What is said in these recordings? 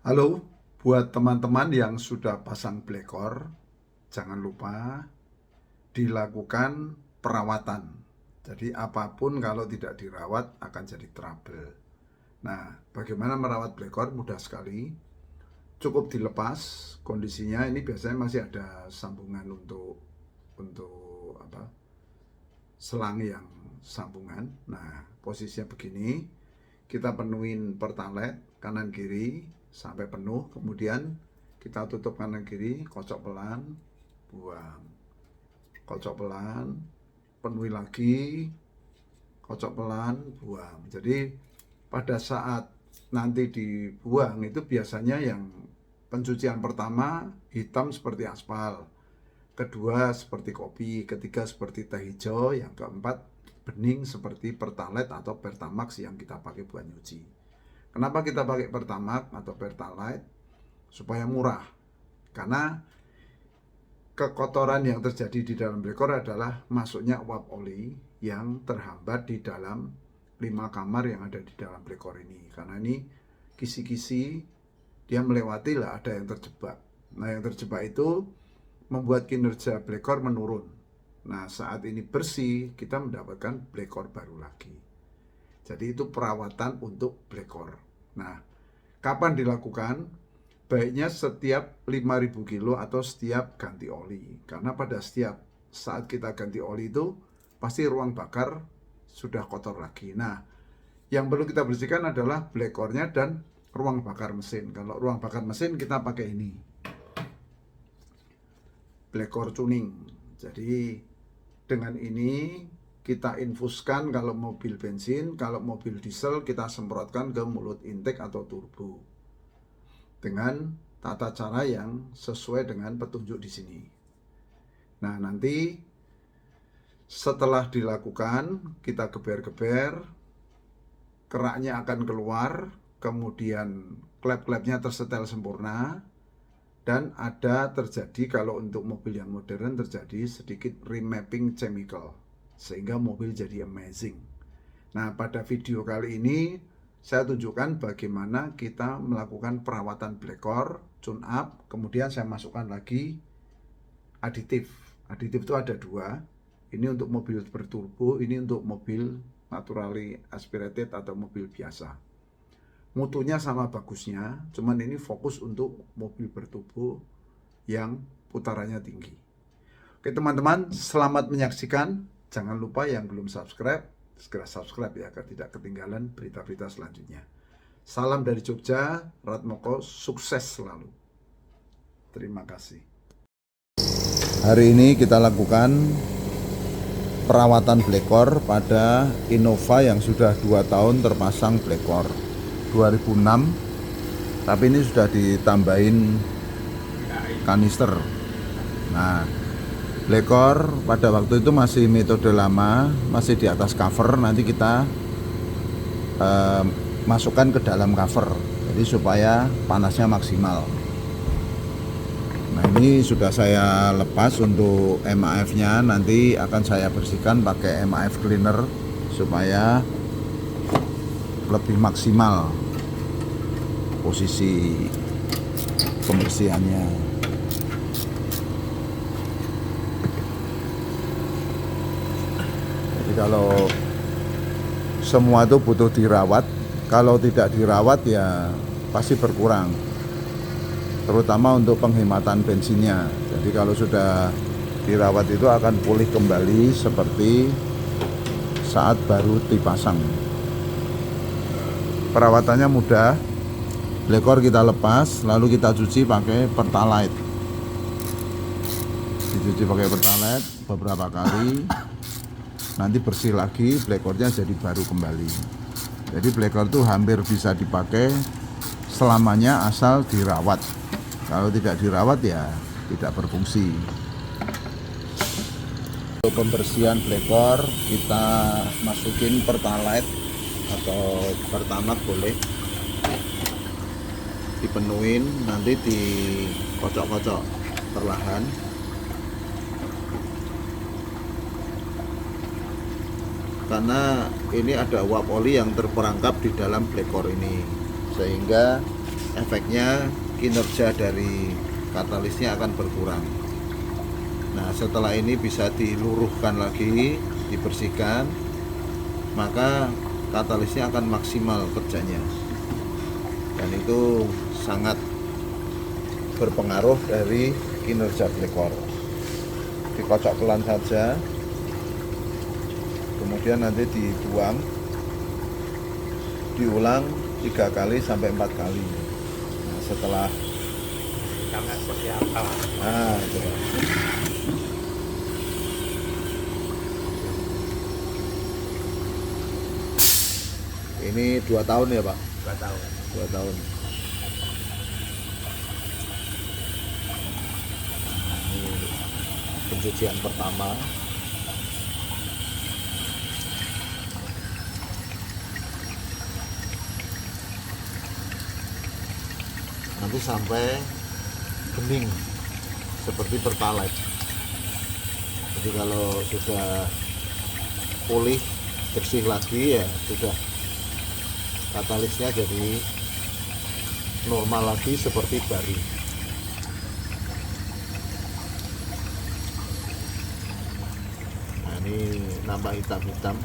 Halo, buat teman-teman yang sudah pasang blekor, jangan lupa dilakukan perawatan. Jadi apapun kalau tidak dirawat akan jadi trouble. Nah, bagaimana merawat blekor? Mudah sekali. Cukup dilepas kondisinya. Ini biasanya masih ada sambungan untuk apa? Selang yang sambungan. Nah, posisinya begini. Kita penuhin pertalite kanan kiri sampai penuh, kemudian kita tutup kanan kiri, kocok pelan, buang. Kocok pelan, penuhi lagi, kocok pelan, buang. Jadi pada saat nanti dibuang itu biasanya yang pencucian pertama hitam seperti aspal, kedua seperti kopi, ketiga seperti teh hijau, yang keempat bening seperti pertalite atau pertamax yang kita pakai buat nyuci. Kenapa kita pakai pertamax atau pertalite? Supaya murah. Karena kekotoran yang terjadi di dalam blekor adalah masuknya uap oli yang terhambat di dalam 5 kamar yang ada di dalam blekor ini. Karena ini kisi-kisi dia melewati lah, ada yang terjebak. Nah, yang terjebak itu membuat kinerja blekor menurun. Nah, saat ini bersih, kita mendapatkan blekor baru lagi. Jadi itu perawatan untuk blekor. Nah, kapan dilakukan? Baiknya setiap 5.000 kilo atau setiap ganti oli. Karena pada setiap saat kita ganti oli itu, pasti ruang bakar sudah kotor lagi. Nah, yang perlu kita bersihkan adalah blekornya dan ruang bakar mesin. Kalau ruang bakar mesin kita pakai ini, blekor tuning. Jadi dengan ini kita infuskan kalau mobil bensin, kalau mobil diesel kita semprotkan ke mulut intake atau turbo dengan tata cara yang sesuai dengan petunjuk di sini. Nah, nanti setelah dilakukan kita geber-geber, keraknya akan keluar, kemudian klep-klepnya tersetel sempurna. Dan ada terjadi, kalau untuk mobil yang modern, terjadi sedikit remapping chemical sehingga mobil jadi amazing. Nah, pada video kali ini saya tunjukkan bagaimana kita melakukan perawatan blekor, tune up, kemudian saya masukkan lagi aditif. Aditif itu ada 2. Ini untuk mobil berturbo, ini untuk mobil naturally aspirated atau mobil biasa. Mutunya sama bagusnya, cuman ini fokus untuk mobil berturbo yang putarannya tinggi. Oke teman-teman, selamat menyaksikan. Jangan lupa yang belum subscribe, segera subscribe ya, agar tidak ketinggalan berita-berita selanjutnya. Salam dari Jogja, Ratmoko, sukses selalu. Terima kasih. Hari ini kita lakukan perawatan blekor pada Innova yang sudah 2 tahun terpasang blekor. 2006, tapi ini sudah ditambahin kanister. Nah, blekor pada waktu itu masih metode lama, masih di atas cover. Nanti kita masukkan ke dalam cover, jadi supaya panasnya maksimal. Nah, ini sudah saya lepas untuk MAF nya, nanti akan saya bersihkan pakai MAF cleaner supaya lebih maksimal posisi pembersihannya. Jadi kalau semua itu butuh dirawat, kalau tidak dirawat ya pasti berkurang, terutama untuk penghematan bensinnya. Jadi kalau sudah dirawat itu akan pulih kembali seperti saat baru dipasang. Perawatannya mudah. Blekor kita lepas, lalu kita cuci pakai pertalite. Dicuci pakai pertalite beberapa kali, nanti bersih lagi, blekornya jadi baru kembali. Jadi blekor itu hampir bisa dipakai selamanya asal dirawat. Kalau tidak dirawat ya tidak berfungsi. Untuk pembersihan blekor kita masukin pertalite atau pertamax boleh, dipenuhin, nanti dikocok-kocok perlahan. Karena ini ada uap oli yang terperangkap di dalam blekor ini, sehingga efeknya kinerja dari katalisnya akan berkurang. Nah, setelah ini bisa diluruhkan lagi, dibersihkan, maka katalisnya akan maksimal kerjanya. Dan itu sangat berpengaruh dari kinerja blekor. Dikocok pelan saja, kemudian nanti dibuang, diulang 3 kali sampai 4 kali. Nah, setelah seperti apa? itu. Ini 2 tahun ya Pak? 2 tahun. 2 tahun. Ini pencucian pertama. Nanti sampai bening seperti pertalite. Jadi kalau sudah pulih bersih lagi ya sudah, katalisnya jadi normal lagi seperti baru. Nah, ini nambah hitam-hitam.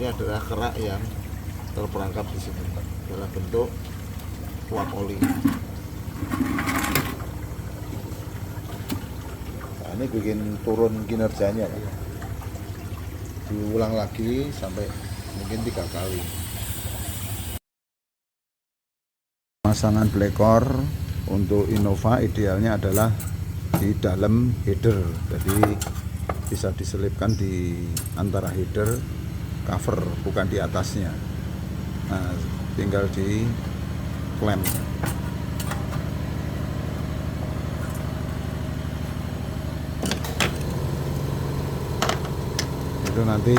Ini adalah kerak yang terperangkap di sini dalam bentuk uap oli. Nah, ini bikin turun kinerjanya Pak. Diulang lagi sampai mungkin 3 kali. Pemasangan blekor untuk Innova idealnya adalah di dalam header, jadi bisa diselipkan di antara header cover, bukan di atasnya. Nah, tinggal di klem. Itu nanti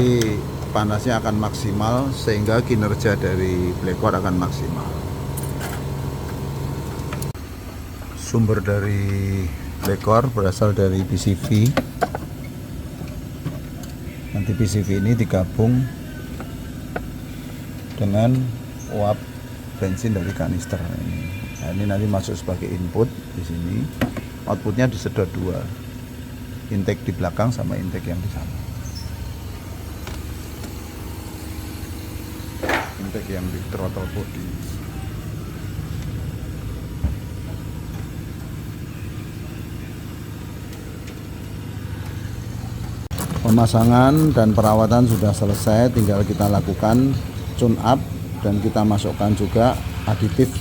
panasnya akan maksimal sehingga kinerja dari blekor akan maksimal. Sumber dari blekor berasal dari PCV. Nanti PCV ini digabung dengan uap bensin dari kanister ini. Nah, ini nanti masuk sebagai input di sini. Outputnya disedot 2, intake di belakang sama intake yang di sana. Intake yang di throttle body. Pemasangan dan perawatan sudah selesai, tinggal kita lakukan tune up dan kita masukkan juga aditif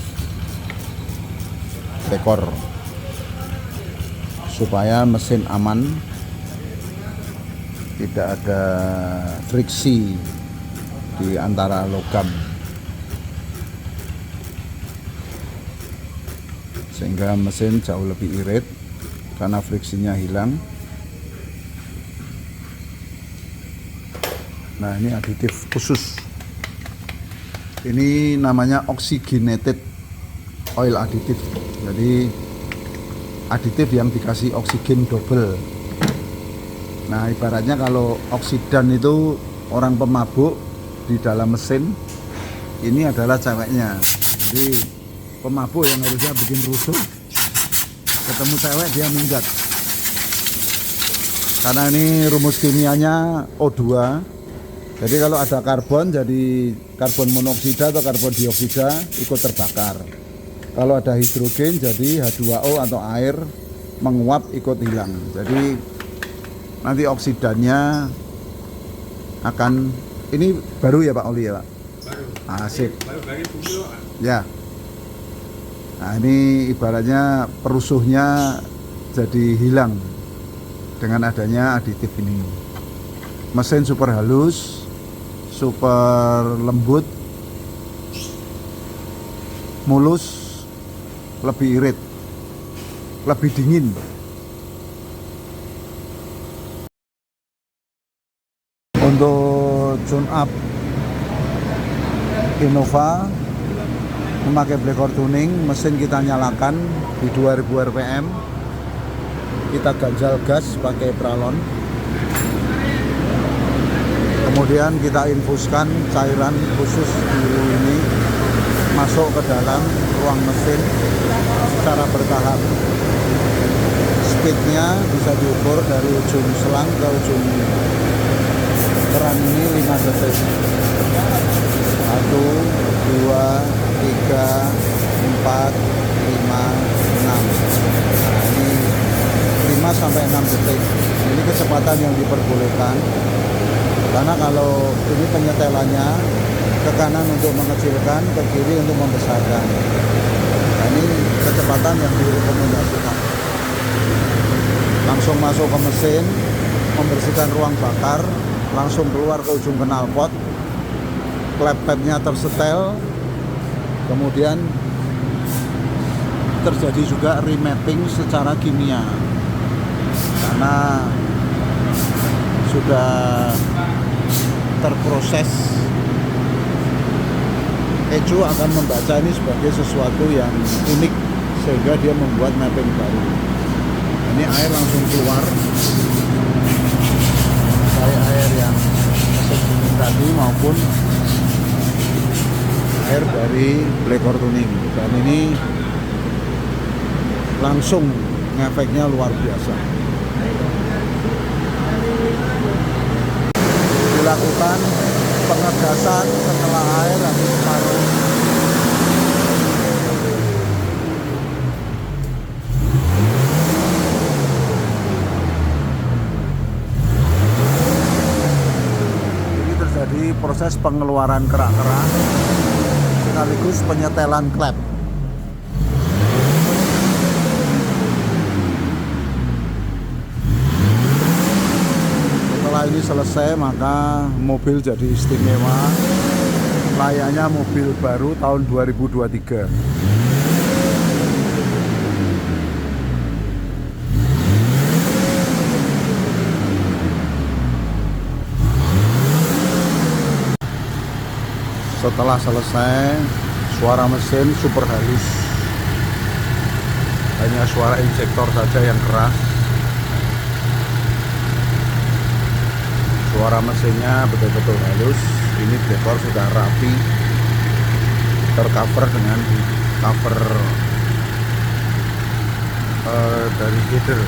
blekor supaya mesin aman, tidak ada friksi di antara logam, sehingga mesin jauh lebih irit karena friksinya hilang. Nah, ini aditif khusus. Ini namanya oxygenated oil additive. Jadi aditif yang dikasih oksigen double. Nah, ibaratnya kalau oksidan itu orang pemabuk di dalam mesin, ini adalah ceweknya. Jadi pemabuk yang harusnya bikin rusuh, ketemu cewek dia minggat. Karena ini rumus kimianya O2. Jadi kalau ada karbon, jadi karbon monoksida atau karbon dioksida ikut terbakar. Kalau ada hidrogen, jadi H2O atau air menguap ikut hilang. Jadi nanti oksidannya akan, ini baru ya Pak Oli ya Pak? Baru. Asik. Baru dari bumi loh. Ya. Nah, ini ibaratnya perusuhnya jadi hilang dengan adanya aditif ini. Mesin super halus, super lembut, mulus, lebih irit, lebih dingin. Untuk tune up Innova memakai blekor tuning, mesin kita nyalakan di 2000 rpm, kita ganjal gas pakai pralon, kemudian kita infuskan cairan khusus dulu ini masuk ke dalam ruang mesin secara bertahap. Speednya bisa diukur dari ujung selang ke ujung keran ini 5 detik. 1, 2, 3, 4, 5, 6. Nah, ini 5 sampai 6 detik. Ini kecepatan yang diperbolehkan. Karena kalau ini penyetelannya ke kanan untuk mengecilkan, ke kiri untuk membesarkan. Nah, ini kecepatan yang direkomendasikan. Langsung masuk ke mesin, membersihkan ruang bakar, langsung keluar ke ujung knalpot, klep padnya tersetel, kemudian terjadi juga remapping secara kimia karena sudah terproses. Ecu akan membaca ini sebagai sesuatu yang unik sehingga dia membuat mapping baru. Ini air langsung keluar, baik air yang mesin tadi maupun air dari blackout tuning, dan ini langsung ngefeknya luar biasa. Dilakukan pengegasan setelah air habis separuh. Ini terjadi proses pengeluaran kerak-kerak sekaligus penyetelan klep. Setelah ini selesai, maka mobil jadi istimewa, layaknya mobil baru tahun 2023. Setelah selesai, suara mesin super halus, hanya suara injektor saja yang keras. Suara mesinnya betul-betul halus. Ini dekor sudah rapi, tercover dengan cover dari header.